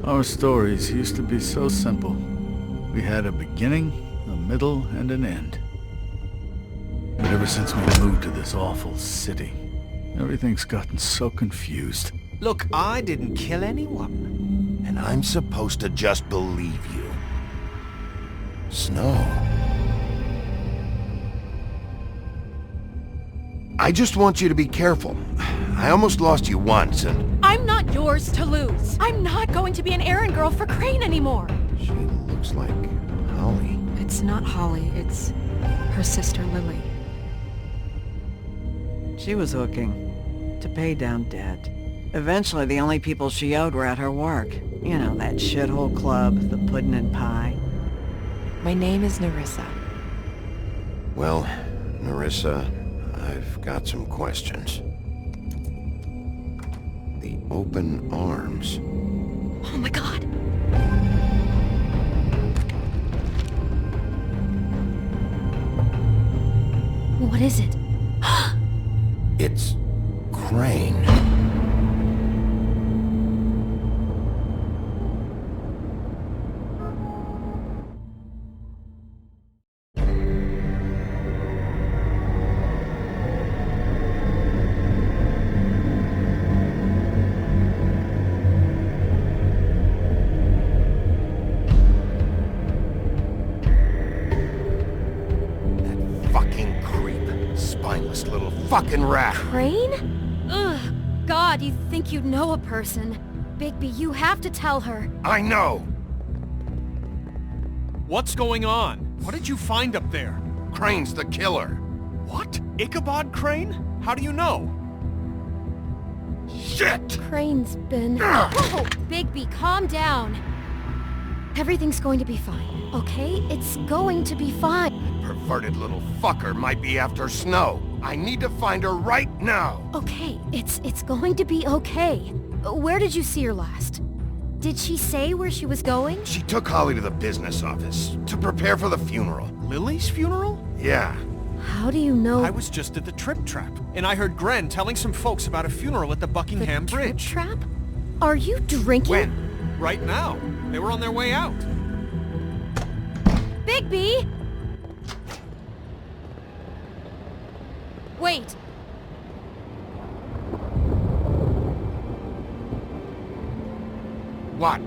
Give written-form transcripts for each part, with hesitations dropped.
Our stories used to be so simple. We had a beginning, a middle, and an end. But ever since we moved to this awful city, everything's gotten so confused. Look, I didn't kill anyone. And I'm supposed to just believe you. Snow. I just want you to be careful. I almost lost you once, and... I'm not yours to lose. I'm not going to be an errand girl for Crane anymore. She looks like Holly. It's not Holly, it's her sister Lily. She was hooking to pay down debt. Eventually, the only people she owed were at her work. You know, that shithole club, the puddin' and pie. My name is Nerissa. Well, Nerissa, I've got some questions. The open arms. Oh my god. What is it? It's Crane. Fucking rat! Crane? Ugh. God, you think you know a person. Bigby, you have to tell her. I know! What's going on? What did you find up there? Crane's the killer. What? Ichabod Crane? How do you know? Shit! Crane's been... Oh, Bigby, calm down. Everything's going to be fine, okay? It's going to be fine. Perverted little fucker might be after Snow. I need to find her right now. Okay, it's going to be okay. Where did you see her last? Did she say where she was going? She took Holly to the business office to prepare for the funeral. Lily's funeral? Yeah. How do you know? I was just at the Trip Trap, and I heard Gren telling some folks about a funeral at the Buckingham the Bridge. Trip Trap? Are you drinking? When? Right now. They were on their way out. Bigby! Wait. What?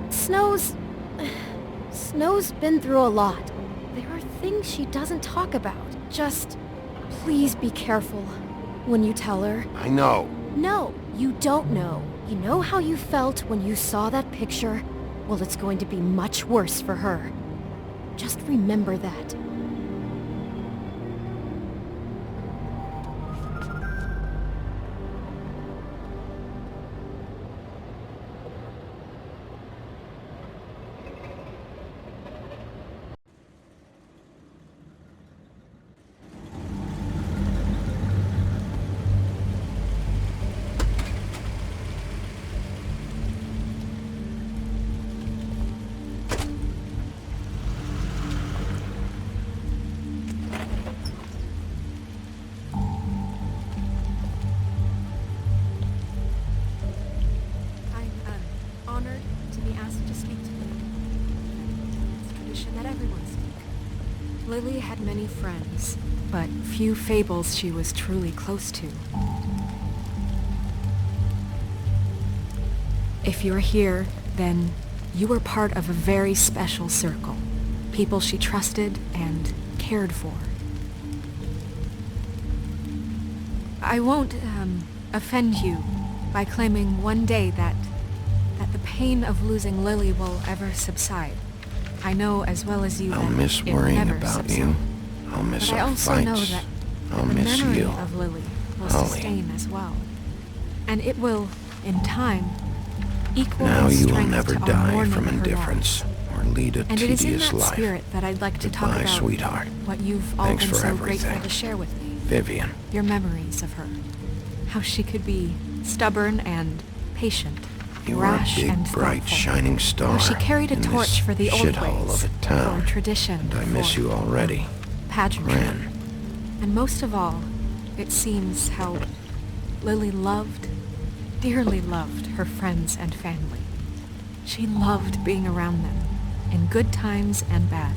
Snow's been through a lot. There are things she doesn't talk about. Just, please be careful when you tell her. I know. No, you don't know. You know how you felt when you saw that picture? Well, it's going to be much worse for her. Just remember that. Honored to be asked to speak to you. It's tradition that everyone speak. Lily had many friends, but few fables she was truly close to. If you're here, then you were part of a very special circle. People she trusted and cared for. I won't, offend you by claiming one day that the pain of losing Lily will ever subside. I know as well as you I'll that miss it worrying never about subside. you. I'll miss But I our also fights. know that I'll the miss memory you. of Lily will Holly. sustain as well. And it will, in time, equal Now in you will strength never to our die mourning from her indifference loss. or lead a And it is in tedious that life. spirit that I'd like to talk Goodbye, about sweetheart. what you've all Thanks been for so everything. grateful to share with me. Vivian. Your memories of her. How she could be stubborn and patient, You were a rash big, and bright, thoughtful. shining star. How she carried a in torch this for the old shithole ways, of a town. for tradition, And I miss for you already. pageantry. Ren. And most of all, it seems how Lily loved, dearly loved her friends and family. She loved being around them, in good times and bad.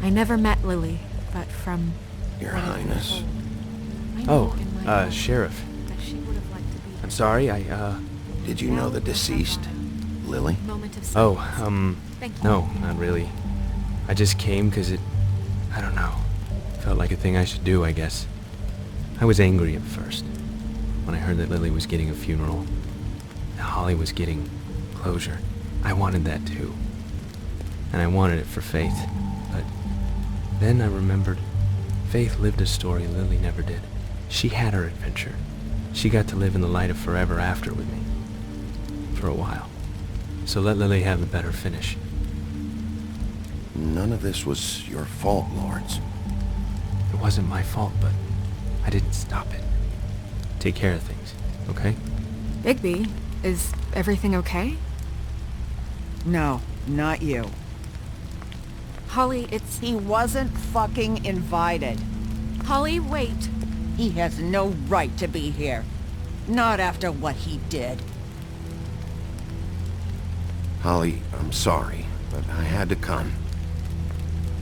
I never met Lily, but from... Your Highness. I know in my heart Sheriff. that she would have liked to be... I'm sorry, Did you know the deceased, Lily? Moment of Oh, silence. Thank you. no, not really. I just came because I don't know, felt like a thing I should do, I guess. I was angry at first, when I heard that Lily was getting a funeral, that Holly was getting closure. I wanted that too. And I wanted it for Faith. But then I remembered Faith lived a story Lily never did. She had her adventure. She got to live in the light of forever after with me. For a while. So let Lily have a better finish. None of this was your fault, Lawrence. It wasn't my fault, but I didn't stop it. Take care of things, okay? Bigby, is everything okay? No, not you. Holly, it's... He wasn't fucking invited. Holly, wait. He has no right to be here. Not after what he did. Holly, I'm sorry, but I had to come.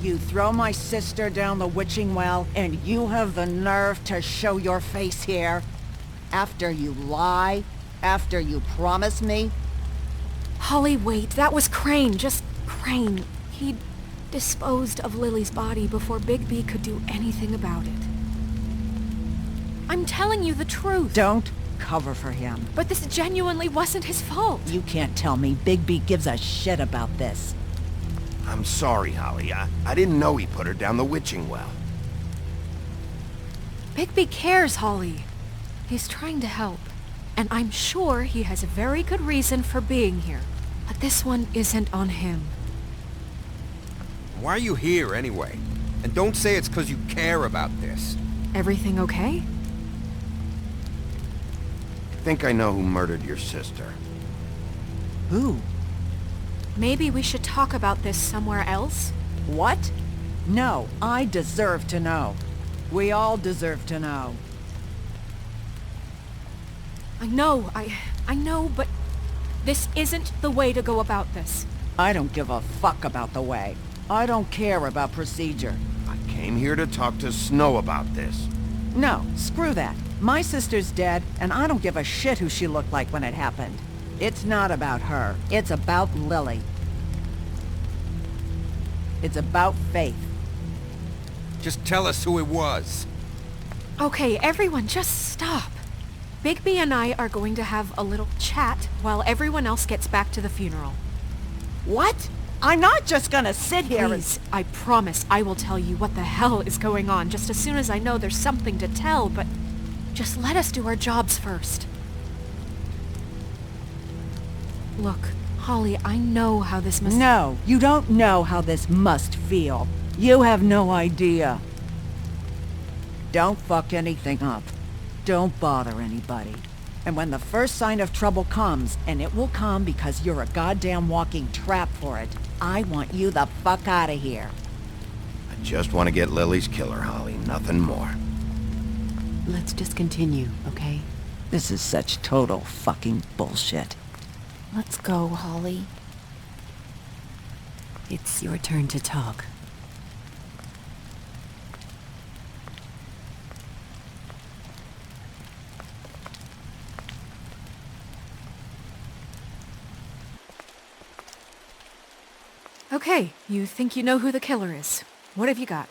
You throw my sister down the witching well, and you have the nerve to show your face here? After you lie? After you promise me? Holly, wait. That was Crane. Just Crane. He disposed of Lily's body before Bigby could do anything about it. I'm telling you the truth. Don't cover for him. But this genuinely wasn't his fault. You can't tell me Bigby gives a shit about this. I'm sorry, Holly. I didn't know he put her down the witching well. Bigby cares, Holly. He's trying to help. And I'm sure he has a very good reason for being here. But this one isn't on him. Why are you here, anyway? And don't say it's because you care about this. Everything okay? I think I know who murdered your sister. Who? Maybe we should talk about this somewhere else? What? No, I deserve to know. We all deserve to know. I know, but this isn't the way to go about this. I don't give a fuck about the way. I don't care about procedure. I came here to talk to Snow about this. No, screw that. My sister's dead, and I don't give a shit who she looked like when it happened. It's not about her. It's about Lily. It's about Faith. Just tell us who it was. Okay, everyone, just stop. Bigby and I are going to have a little chat while everyone else gets back to the funeral. What? I'm not just gonna sit here Please, I promise I will tell you what the hell is going on just as soon as I know there's something to tell, but just let us do our jobs first. Look, Holly, I know how this must... No, you don't know how this must feel. You have no idea. Don't fuck anything up. Don't bother anybody. And when the first sign of trouble comes, and it will come because you're a goddamn walking trap for it, I want you the fuck out of here. I just want to get Lily's killer, Holly. Nothing more. Let's just continue, okay? This is such total fucking bullshit. Let's go, Holly. It's your turn to talk. Okay, you think you know who the killer is. What have you got?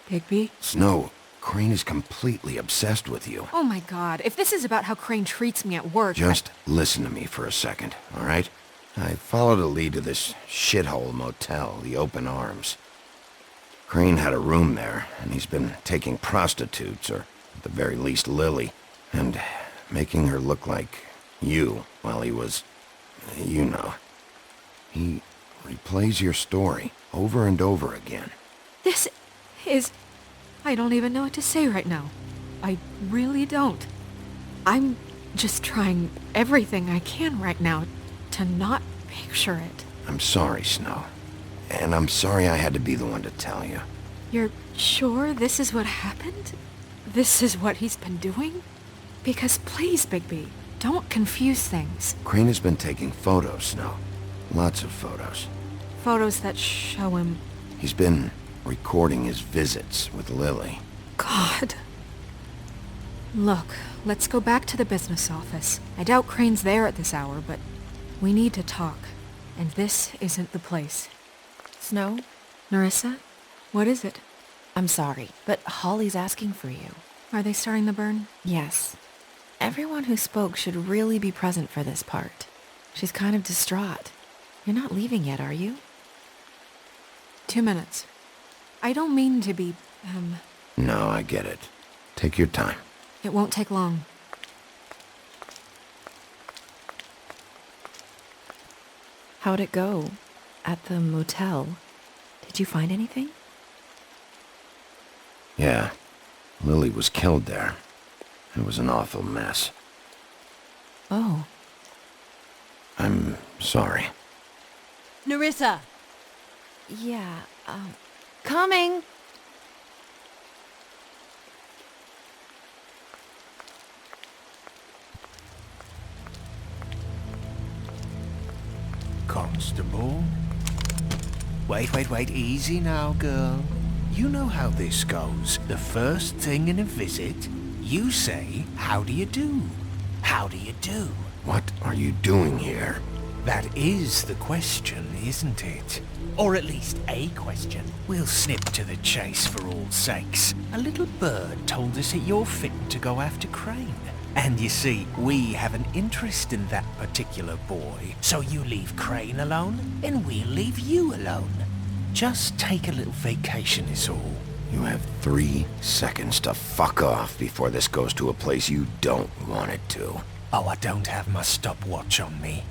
Bigby? Snow, Crane is completely obsessed with you. Oh my god, if this is about how Crane treats me at work... Just listen to me for a second, all right? I followed a lead to this shithole motel, the Open Arms. Crane had a room there, and he's been taking prostitutes, or at the very least Lily, and making her look like you while he was... you know. He replays your story over and over again. This is... I don't even know what to say right now. I really don't. I'm just trying everything I can right now to not picture it. I'm sorry, Snow. And I'm sorry I had to be the one to tell you. You're sure this is what happened? This is what he's been doing? Because please, Bigby, Don't confuse things. Crane has been taking photos, Snow. Lots of photos. Photos that show him... He's been recording his visits with Lily. God. Look, let's go back to the business office. I doubt Crane's there at this hour, but we need to talk. And this isn't the place. Snow? Nerissa? What is it? I'm sorry, but Holly's asking for you. Are they starting the burn? Yes. Everyone who spoke should really be present for this part. She's kind of distraught. You're not leaving yet, are you? 2 minutes. I don't mean to be, No, I get it. Take your time. It won't take long. How'd it go? At the motel? Did you find anything? Yeah. Lily was killed there. It was an awful mess. Oh. I'm sorry. Nerissa! Yeah, coming! Constable? Wait, easy now, girl. You know how this goes. The first thing in a visit, you say, how do you do? How do you do? What are you doing here? That is the question, isn't it? Or at least a question. We'll snip to the chase for all sakes. A little bird told us that you're fitting to go after Crane. And you see, we have an interest in that particular boy. So you leave Crane alone, and we'll leave you alone. Just take a little vacation is all. You have 3 seconds to fuck off before this goes to a place you don't want it to. Oh, I don't have my stopwatch on me.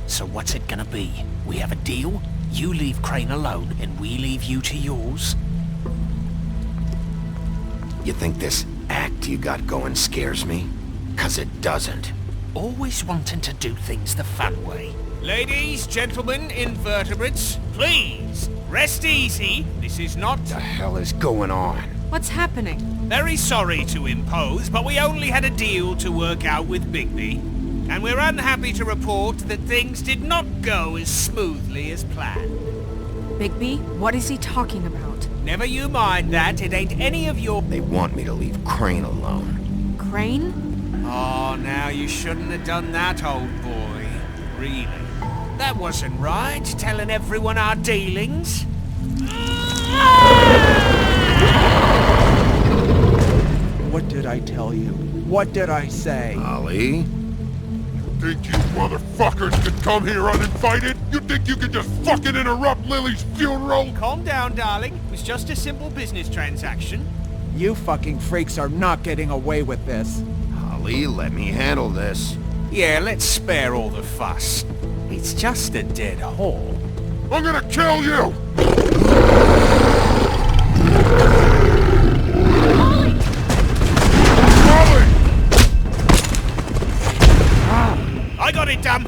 So what's it gonna be? We have a deal? You leave Crane alone, and we leave you to yours? You think this act you got going scares me? 'Cause it doesn't. Always wanting to do things the fun way. Ladies, gentlemen, invertebrates, please, rest easy. This is not... What the hell is going on? What's happening? Very sorry to impose, but we only had a deal to work out with Bigby. And we're unhappy to report that things did not go as smoothly as planned. Bigby, what is he talking about? Never you mind that, it ain't any of your... They want me to leave Crane alone. Crane? Oh, now you shouldn't have done that, old boy. Really. That wasn't right, telling everyone our dealings. What did I tell you? What did I say? Holly? Think you motherfuckers could come here uninvited? You think you could just fucking interrupt Lily's funeral? Calm down, darling. It was just a simple business transaction. You fucking freaks are not getting away with this. Holly, let me handle this. Yeah, let's spare all the fuss. It's just a dead hole. I'm gonna kill you! Holly! I got it, damn!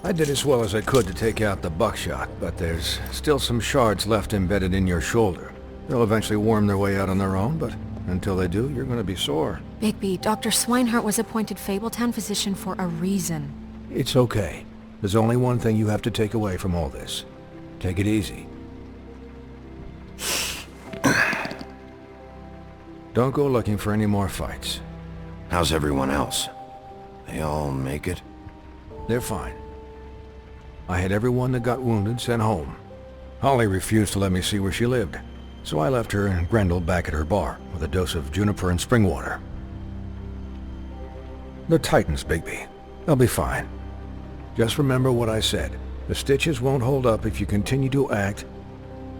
I did as well as I could to take out the buckshot, but there's still some shards left embedded in your shoulder. They'll eventually worm their way out on their own, but until they do, you're gonna be sore. Bigby, Dr. Swinehart was appointed Fabletown physician for a reason. It's okay. There's only one thing you have to take away from all this. Take it easy. Don't go looking for any more fights. How's everyone else? They all make it? They're fine. I had everyone that got wounded sent home. Holly refused to let me see where she lived, so I left her and Grendel back at her bar with a dose of juniper and spring water. They're Titans, Bigby. They'll be fine. Just remember what I said. The stitches won't hold up if you continue to act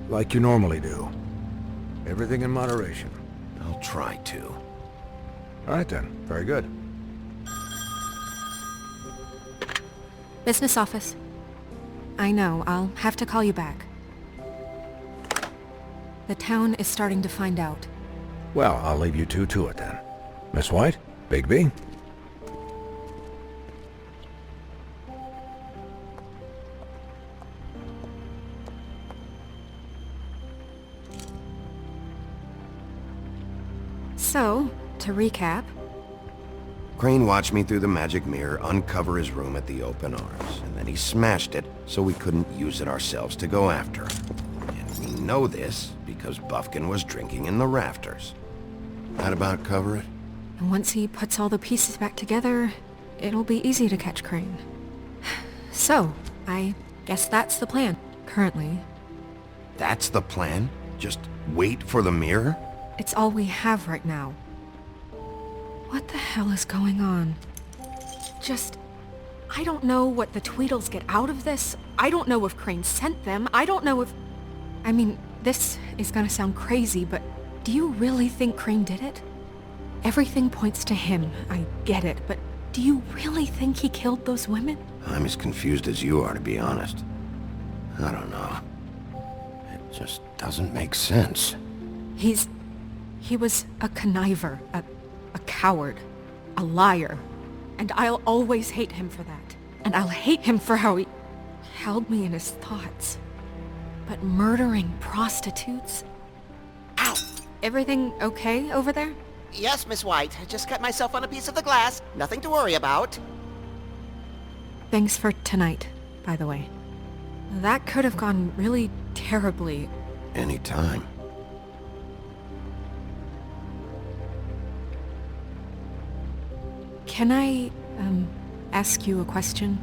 like you normally do. Everything in moderation. I'll try to. All right then. Very good. Business office. I know, I'll have to call you back. The town is starting to find out. Well, I'll leave you two to it then. Miss White? Bigby? So, to recap... Crane watched me through the magic mirror uncover his room at the open arms, and then he smashed it so we couldn't use it ourselves to go after him. And we know this because Buffkin was drinking in the rafters. That about cover it? And once he puts all the pieces back together, it'll be easy to catch Crane. So, I guess that's the plan, currently. That's the plan? Just wait for the mirror? It's all we have right now. What the hell is going on? I don't know what the Tweedles get out of this. I don't know if Crane sent them. I don't know if... I mean, this is gonna sound crazy, but do you really think Crane did it? Everything points to him, I get it, but do you really think he killed those women? I'm as confused as you are, to be honest. I don't know. It just doesn't make sense. He was a conniver, a coward, a liar, and I'll always hate him for that. And I'll hate him for how he held me in his thoughts. But murdering prostitutes? Ow! Everything okay over there? Yes, Miss White. I just cut myself on a piece of the glass. Nothing to worry about. Thanks for tonight, by the way. That could have gone really terribly. Anytime. Can I, ask you a question?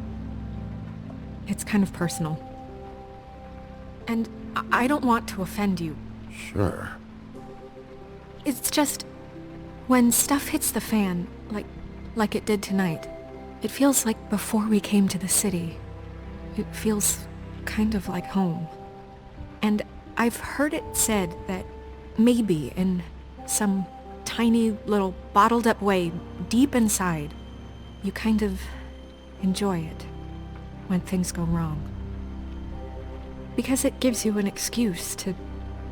It's kind of personal. And I don't want to offend you. Sure. It's just, when stuff hits the fan, like it did tonight, it feels like before we came to the city. It feels kind of like home. And I've heard it said that maybe in some tiny little bottled up way deep inside, you kind of enjoy it when things go wrong. Because it gives you an excuse to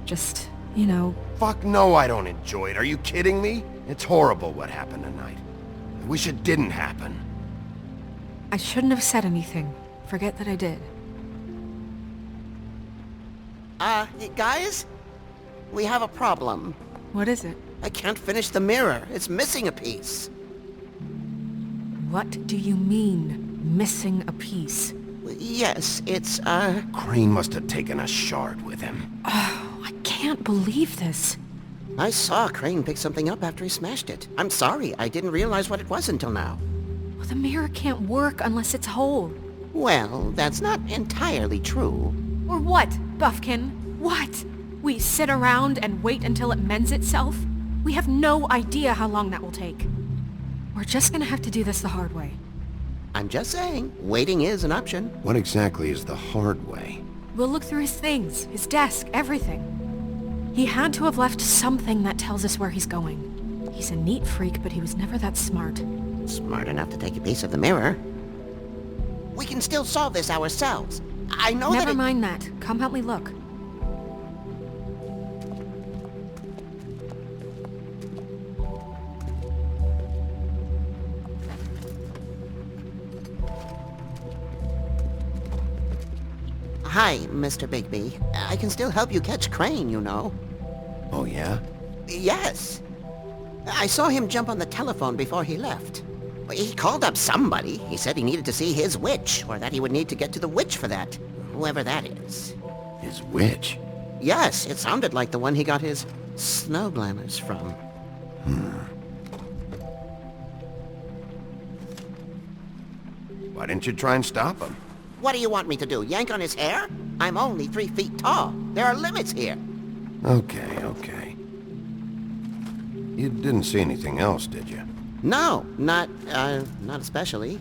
just, you know... Fuck no, I don't enjoy it. Are you kidding me? It's horrible what happened tonight. I wish it didn't happen. I shouldn't have said anything. Forget that I did. Guys? We have a problem. What is it? I can't finish the mirror. It's missing a piece. What do you mean, missing a piece? Yes, it's, Crane must have taken a shard with him. Oh, I can't believe this. I saw Crane pick something up after he smashed it. I'm sorry, I didn't realize what it was until now. Well, the mirror can't work unless it's whole. Well, that's not entirely true. Or what, Buffkin? What? We sit around and wait until it mends itself? We have no idea how long that will take. We're just gonna have to do this the hard way. I'm just saying, waiting is an option. What exactly is the hard way? We'll look through his things, his desk, everything. He had to have left something that tells us where he's going. He's a neat freak, but he was never that smart. Smart enough to take a piece of the mirror. We can still solve this ourselves. I know Never mind that. Come help me look. Hi, Mr. Bigby. I can still help you catch Crane, you know. Oh, yeah? Yes. I saw him jump on the telephone before he left. He called up somebody. He said he needed to see his witch, or that he would need to get to the witch for that. Whoever that is. His witch? Yes, it sounded like the one he got his snow glamours from. Why didn't you try and stop him? What do you want me to do, yank on his hair? I'm only 3 feet tall. There are limits here. Okay. You didn't see anything else, did you? No, not especially.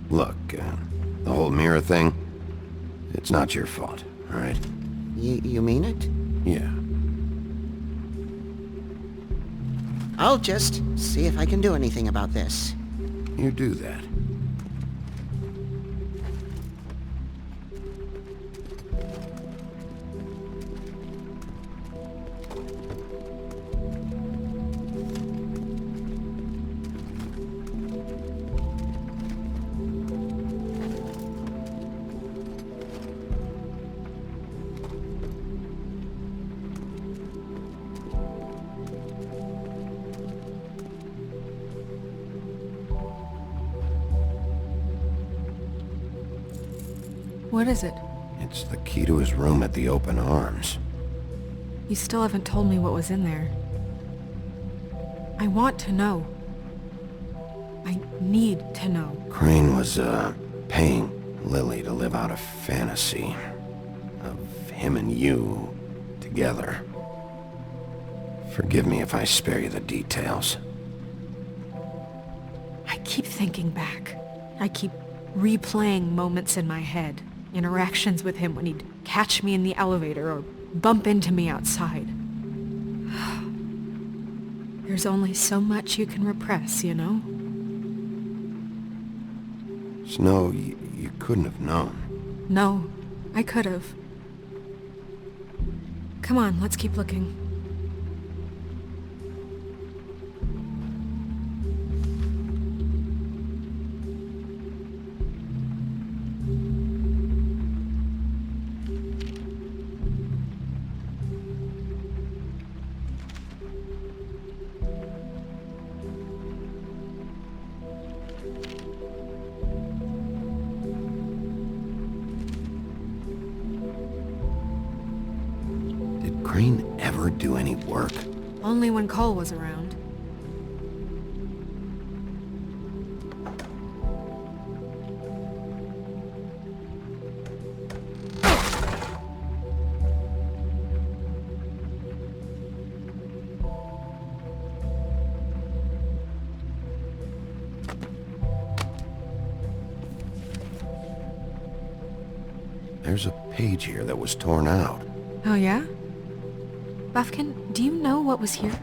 Look, the whole mirror thing, it's not your fault, all right? You mean it? Yeah. I'll just see if I can do anything about this. You do that. What is it? It's the key to his room at the Open Arms. You still haven't told me what was in there. I want to know. I need to know. Crane was, paying Lily to live out a fantasy of him and you together. Forgive me if I spare you the details. I keep thinking back. I keep replaying moments in my head. Interactions with him when he'd catch me in the elevator or bump into me outside. There's only so much you can repress, you know? Snow, you couldn't have known. No, I could have. Come on, let's keep looking. Crane ever do any work? Only when Cole was around. There's a page here that was torn out. Oh yeah? Buffkin, do you know what was here?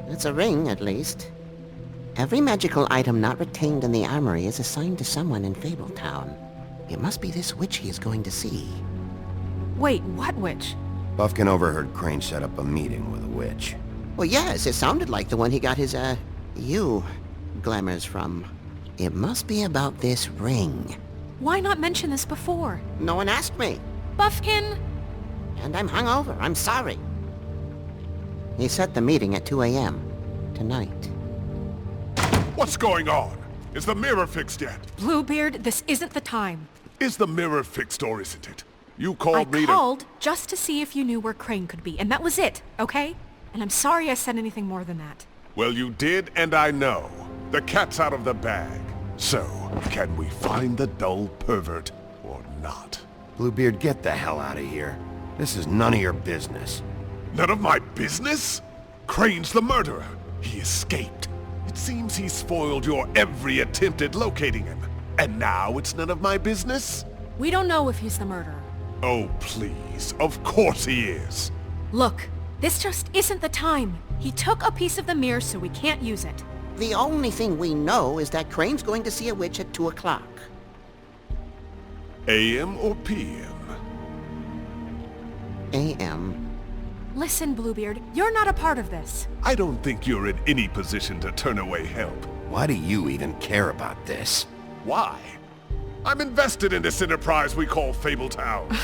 It's a ring, at least. Every magical item not retained in the armory is assigned to someone in Fabletown. It must be this witch he is going to see. Wait, what witch? Buffkin overheard Crane set up a meeting with a witch. Well, yes, it sounded like the one he got his, glamours from. It must be about this ring. Why not mention this before? No one asked me. Buffkin! And I'm hungover. I'm sorry. He set the meeting at 2 a.m. tonight. What's going on? Is the mirror fixed yet? Bluebeard, this isn't the time. Is the mirror fixed or isn't it? You called me I called just to see if you knew where Crane could be, and that was it, okay? And I'm sorry I said anything more than that. Well, you did, and I know. The cat's out of the bag. So, can we find the dull pervert or not? Bluebeard, get the hell out of here. This is none of your business. None of my business? Crane's the murderer. He escaped. It seems he spoiled your every attempt at locating him. And now it's none of my business? We don't know if he's the murderer. Oh, please. Of course he is. Look, this just isn't the time. He took a piece of the mirror, so we can't use it. The only thing we know is that Crane's going to see a witch at 2 o'clock. AM or PM? AM. Listen, Bluebeard, you're not a part of this. I don't think you're in any position to turn away help. Why do you even care about this? Why? I'm invested in this enterprise we call Fabletown.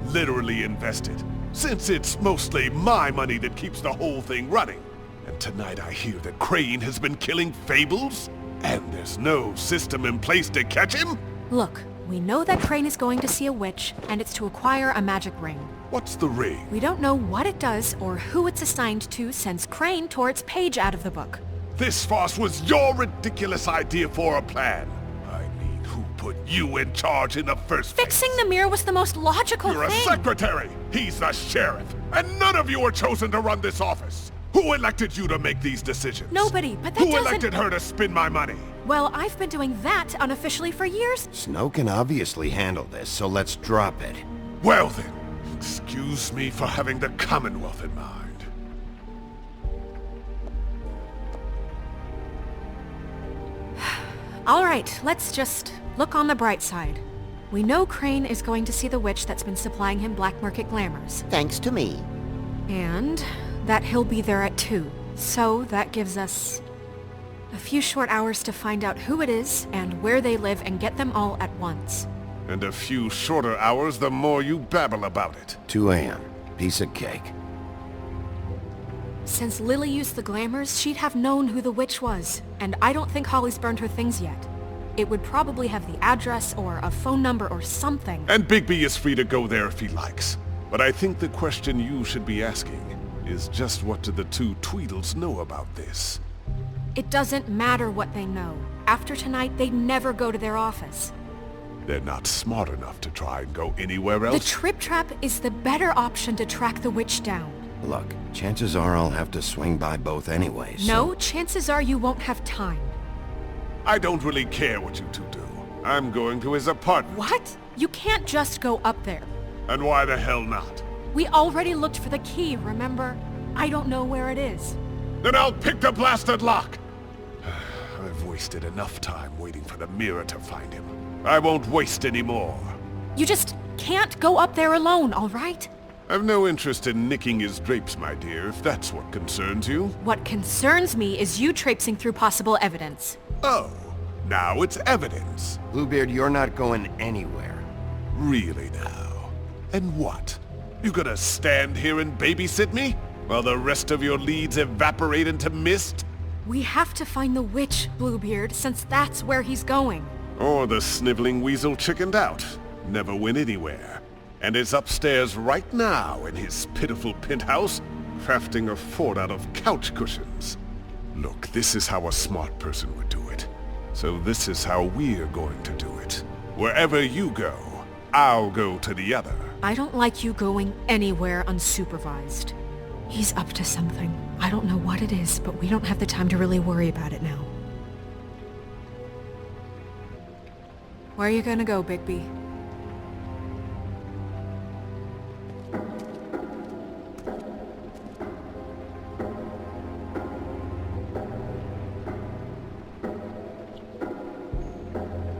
Literally invested, since it's mostly my money that keeps the whole thing running. And tonight I hear that Crane has been killing Fables, and there's no system in place to catch him? Look, we know that Crane is going to see a witch, and it's to acquire a magic ring. What's the ring? We don't know what it does or who it's assigned to since Crane tore its page out of the book. This farce was your ridiculous idea for a plan. I mean, who put you in charge in the first place? Fixing the mirror was the most logical You're thing. a secretary! He's the sheriff! And none of you were chosen to run this office! Who elected you to make these decisions? Nobody, but that Who doesn't... elected her to spend my money? Well, I've been doing that unofficially for years. Snow can obviously handle this, so let's drop it. Well then, excuse me for having the Commonwealth in mind. All right, let's just look on the bright side. We know Crane is going to see the witch that's been supplying him black market glamours. Thanks to me. And that he'll be there at 2. So that gives us a few short hours to find out who it is and where they live and get them all at once. And a few shorter hours the more you babble about it. 2 a.m. Piece of cake. Since Lily used the glamours, she'd have known who the witch was. And I don't think Holly's burned her things yet. It would probably have the address or a phone number or something. And Bigby is free to go there if he likes. But I think the question you should be asking is just what do the 2 Tweedles know about this? It doesn't matter what they know. After tonight, they'd never go to their office. They're not smart enough to try and go anywhere else. The Trip Trap is the better option to track the witch down. Look, chances are I'll have to swing by both anyways. No, chances are you won't have time. I don't really care what you 2 do. I'm going to his apartment. What? You can't just go up there. And why the hell not? We already looked for the key, remember? I don't know where it is. Then I'll pick the blasted lock! I've wasted enough time waiting for the mirror to find him. I won't waste any more. You just can't go up there alone, all right? I've no interest in nicking his drapes, my dear, if that's what concerns you. What concerns me is you traipsing through possible evidence. Oh, now it's evidence. Bluebeard, you're not going anywhere. Really now? And what? You gonna stand here and babysit me? While the rest of your leads evaporate into mist? We have to find the witch, Bluebeard, since that's where he's going. Or the sniveling weasel chickened out. Never went anywhere. And is upstairs right now in his pitiful penthouse, crafting a fort out of couch cushions. Look, this is how a smart person would do it. So this is how we're going to do it. Wherever you go, I'll go to the other. I don't like you going anywhere unsupervised. He's up to something. I don't know what it is, but we don't have the time to really worry about it now. Where are you gonna go, Bigby?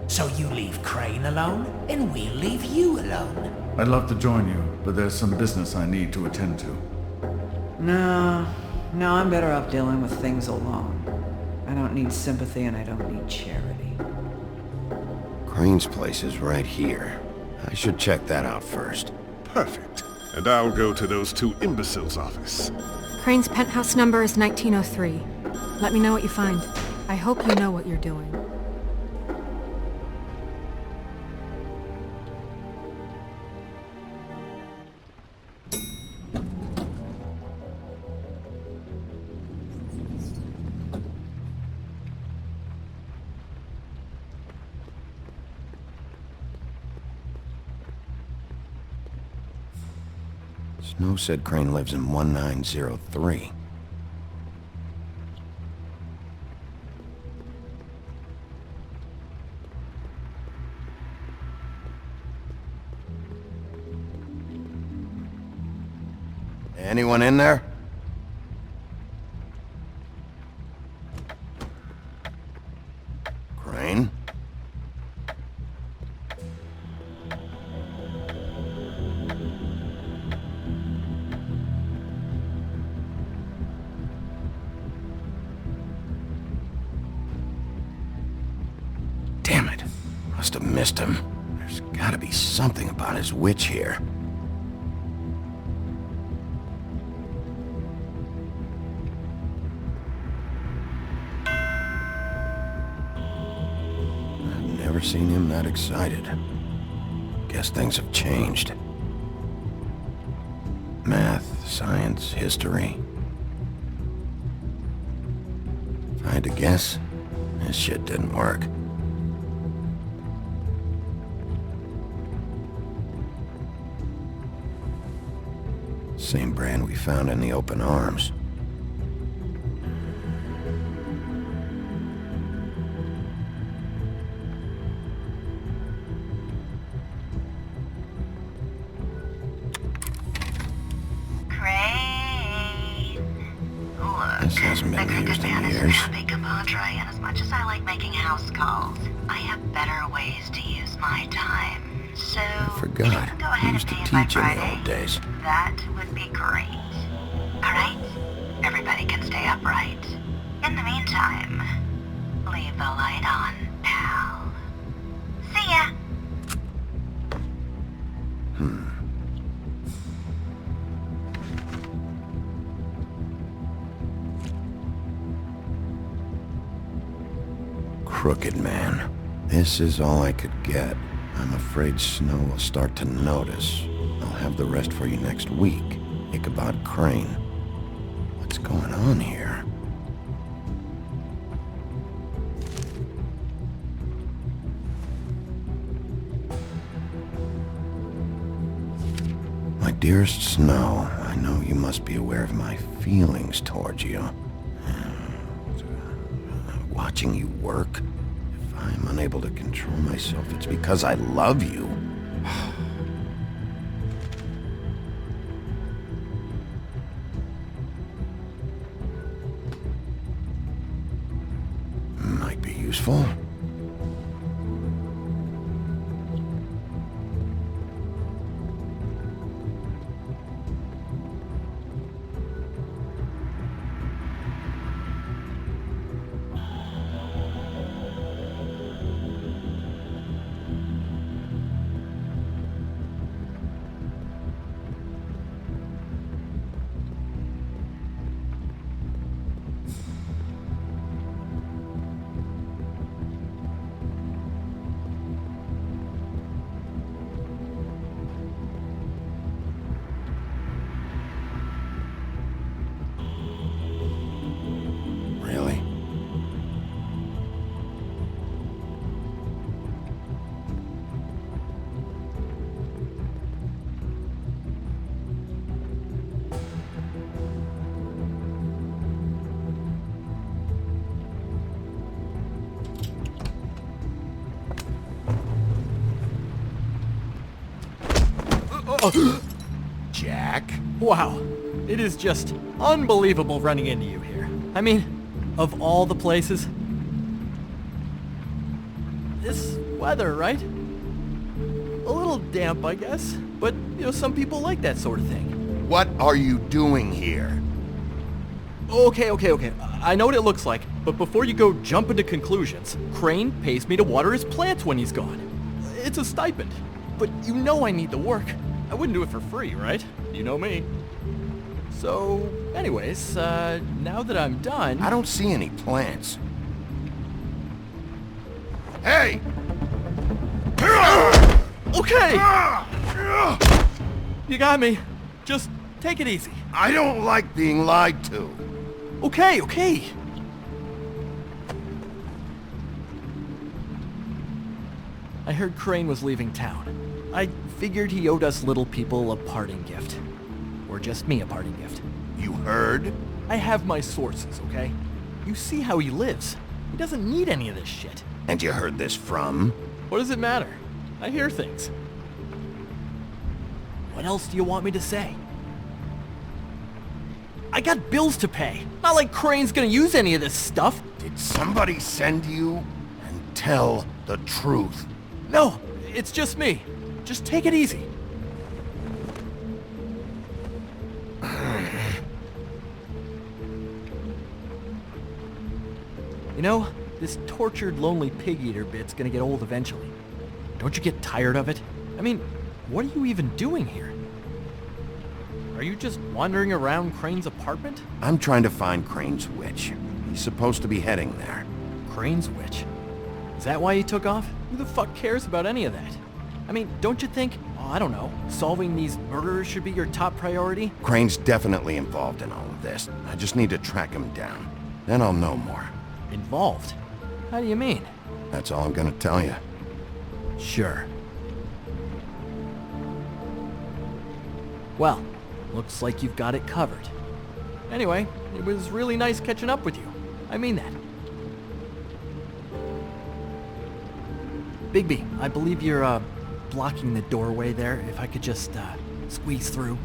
So you leave Crane alone, and we'll leave you alone. I'd love to join you, but there's some business I need to attend to. No, I'm better off dealing with things alone. I don't need sympathy and I don't need charity. Crane's place is right here. I should check that out first. Perfect. And I'll go to those 2 imbeciles' office. Crane's penthouse number is 1903. Let me know what you find. I hope you know what you're doing. Snow said Crane lives in 1903. Anyone in there? Crane? Damn it. Must have missed him. There's gotta be something about his witch here. I've never seen him that excited. Guess things have changed. Math, science, history. If I had to guess, this shit didn't work. Same brand we found in the open arms. This hasn't been used in years. And as much as I like making house calls, I have better ways to use my time. So, I forgot. go ahead We used and to pay by teach in the Friday. old days. That would be great. Alright? Everybody can stay upright. In the meantime, leave the light on, pal. See ya! Crooked man. This is all I could get. I'm afraid Snow will start to notice. I'll have the rest for you next week. Ichabod Crane. What's going on here? My dearest Snow, I know you must be aware of my feelings towards you. Watching you work, if I'm unable to control myself, it's because I love you. Might be useful. Really? Jack? Wow, it is just unbelievable running into you here. I mean, of all the places. This weather, right? A little damp, I guess. But, some people like that sort of thing. What are you doing here? Okay. I know what it looks like, but before you go jump into conclusions, Crane pays me to water his plants when he's gone. It's a stipend. But I need the work. I wouldn't do it for free, right? You know me. So, anyways, now that I'm done... I don't see any plants. Hey! Okay! You got me. Just take it easy. I don't like being lied to. Okay. I heard Crane was leaving town. I figured he owed us little people a parting gift. Or just me a parting gift. You heard? I have my sources, okay? You see how he lives. He doesn't need any of this shit. And you heard this from? What does it matter? I hear things. What else do you want me to say? I got bills to pay. Not like Crane's gonna use any of this stuff. Did somebody send you? And tell the truth. No, it's just me. Just take it easy. This tortured, lonely pig-eater bit's gonna get old eventually. Don't you get tired of it? I mean, what are you even doing here? Are you just wandering around Crane's apartment? I'm trying to find Crane's witch. He's supposed to be heading there. Crane's witch? Is that why he took off? Who the fuck cares about any of that? I mean, don't you think, I don't know, solving these murderers should be your top priority? Crane's definitely involved in all of this. I just need to track him down. Then I'll know more. Involved? How do you mean? That's all I'm gonna tell you. Sure. Well, looks like you've got it covered. Anyway, it was really nice catching up with you. I mean that. Bigby, I believe you're, blocking the doorway there. If I could just, squeeze through.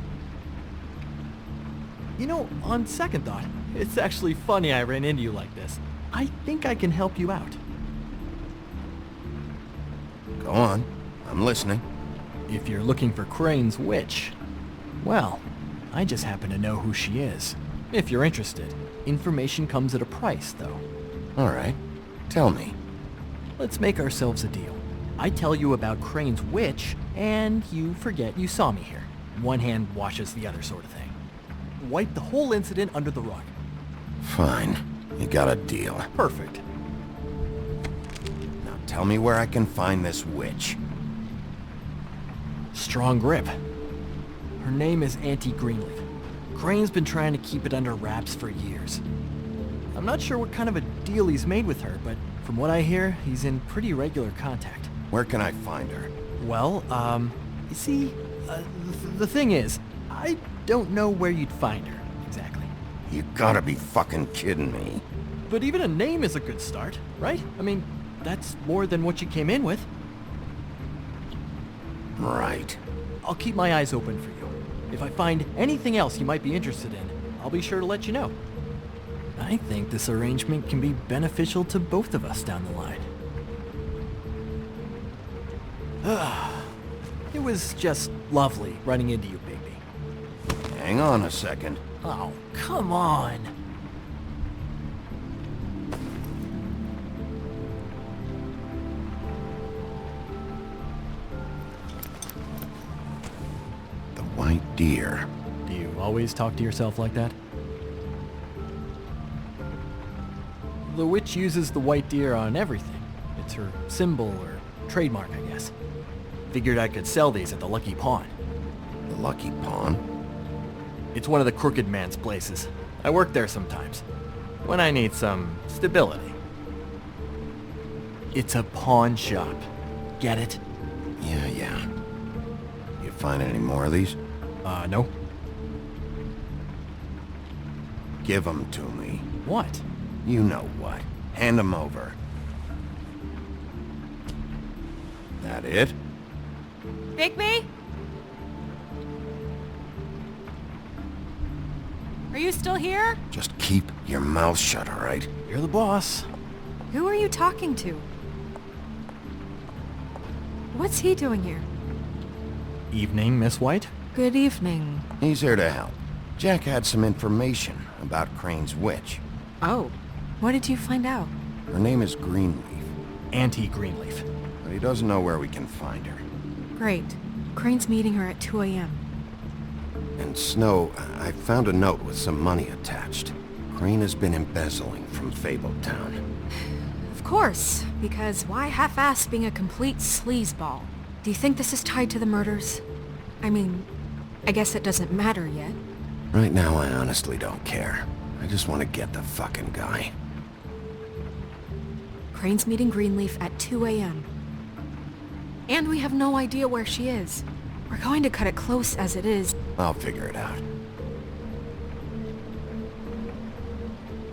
You know, on second thought, it's actually funny I ran into you like this. I think I can help you out. Go on. I'm listening. If you're looking for Crane's witch, well, I just happen to know who she is. If you're interested. Information comes at a price, though. All right. Tell me. Let's make ourselves a deal. I tell you about Crane's witch, and you forget you saw me here. One hand washes the other sort of thing. Wipe the whole incident under the rug. Fine. You got a deal. Perfect. Now tell me where I can find this witch. Strong grip. Her name is Auntie Greenleaf. Crane's been trying to keep it under wraps for years. I'm not sure what kind of a deal he's made with her, but from what I hear, he's in pretty regular contact. Where can I find her? Well, you see, the thing is, I don't know where you'd find her, exactly. You gotta be fucking kidding me. But even a name is a good start, right? I mean, that's more than what you came in with. Right. I'll keep my eyes open for you. If I find anything else you might be interested in, I'll be sure to let you know. I think this arrangement can be beneficial to both of us down the line. It was just lovely running into you, Bigby. Hang on a second. Oh, come on. The white deer. Do you always talk to yourself like that? The witch uses the white deer on everything. It's her symbol or trademark, I guess. Figured I could sell these at the Lucky Pawn. The Lucky Pawn? It's one of the crooked man's places. I work there sometimes. When I need some stability. It's a pawn shop. Get it? Yeah. You find any more of these? No. Give them to me. What? You know what. Hand them over. That it? Bigby? Are you still here? Just keep your mouth shut, all right? You're the boss. Who are you talking to? What's he doing here? Evening, Miss White. Good evening. He's here to help. Jack had some information about Crane's witch. Oh, what did you find out? Her name is Greenleaf. Auntie Greenleaf. But he doesn't know where we can find her. Great. Crane's meeting her at 2 a.m. And Snow, I found a note with some money attached. Crane has been embezzling from Fabletown. Of course, because why half-ass being a complete sleazeball? Do you think this is tied to the murders? I mean, I guess it doesn't matter yet. Right now, I honestly don't care. I just want to get the fucking guy. Crane's meeting Greenleaf at 2 a.m. And we have no idea where she is. We're going to cut it close as it is. I'll figure it out.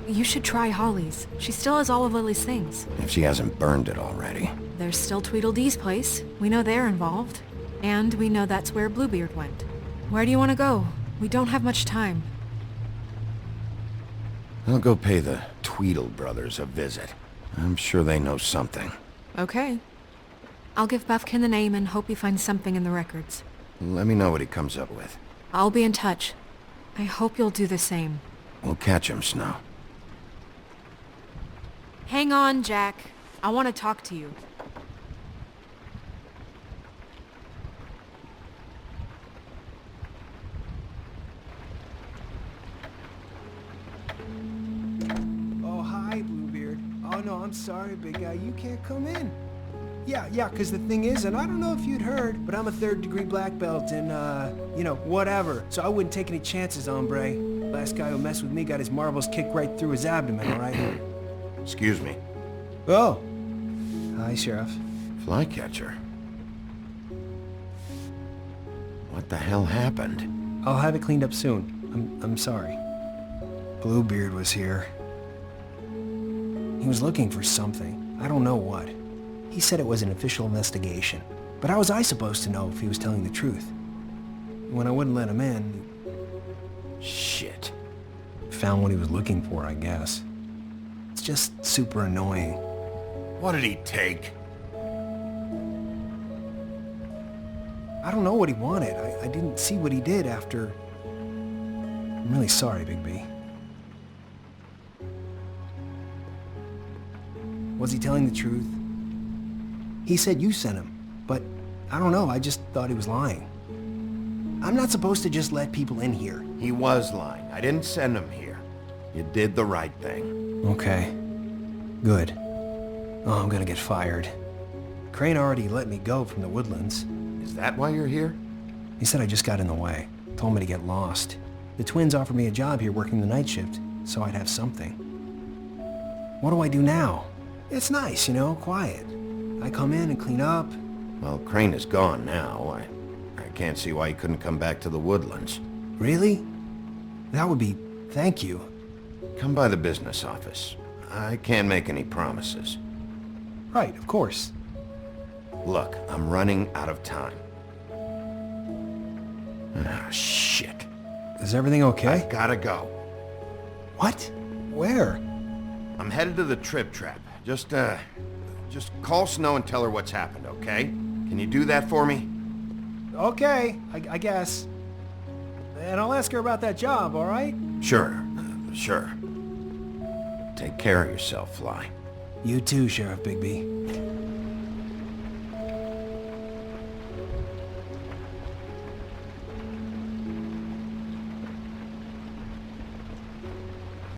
You should try Holly's. She still has all of Lily's things. If she hasn't burned it already. There's still Tweedledee's place. We know they're involved. And we know that's where Bluebeard went. Where do you want to go? We don't have much time. I'll go pay the Tweedle brothers a visit. I'm sure they know something. Okay. I'll give Buffkin the name and hope he finds something in the records. Let me know what he comes up with. I'll be in touch. I hope you'll do the same. We'll catch him, Snow. Hang on, Jack. I want to talk to you. Oh, hi, Bluebeard. Oh, no, I'm sorry, big guy. You can't come in. Yeah, because the thing is, and I don't know if you'd heard, but I'm a third-degree black belt and, whatever. So I wouldn't take any chances, hombre. Last guy who messed with me got his marbles kicked right through his abdomen, all right? Excuse me. Oh. Hi, Sheriff. Flycatcher. What the hell happened? I'll have it cleaned up soon. I'm sorry. Bluebeard was here. He was looking for something. I don't know what. He said it was an official investigation. But how was I supposed to know if he was telling the truth? When I wouldn't let him in... Shit. Found what he was looking for, I guess. It's just super annoying. What did he take? I don't know what he wanted. I didn't see what he did after... I'm really sorry, Big B. Was he telling the truth? He said you sent him, but I don't know, I just thought he was lying. I'm not supposed to just let people in here. He was lying. I didn't send him here. You did the right thing. Okay. Good. Oh, I'm gonna get fired. Crane already let me go from the Woodlands. Is that why you're here? He said I just got in the way. Told me to get lost. The twins offered me a job here working the night shift, so I'd have something. What do I do now? It's nice, quiet. I come in and clean up. Well, Crane is gone now. I can't see why he couldn't come back to the Woodlands. Really? That would be... thank you. Come by the business office. I can't make any promises. Right, of course. Look, I'm running out of time. Ah, shit. Is everything okay? I gotta go. What? Where? I'm headed to the Trip Trap. Just call Snow and tell her what's happened, okay? Can you do that for me? Okay, I guess. And I'll ask her about that job, all right? Sure. Take care of yourself, Fly. You too, Sheriff Bigby.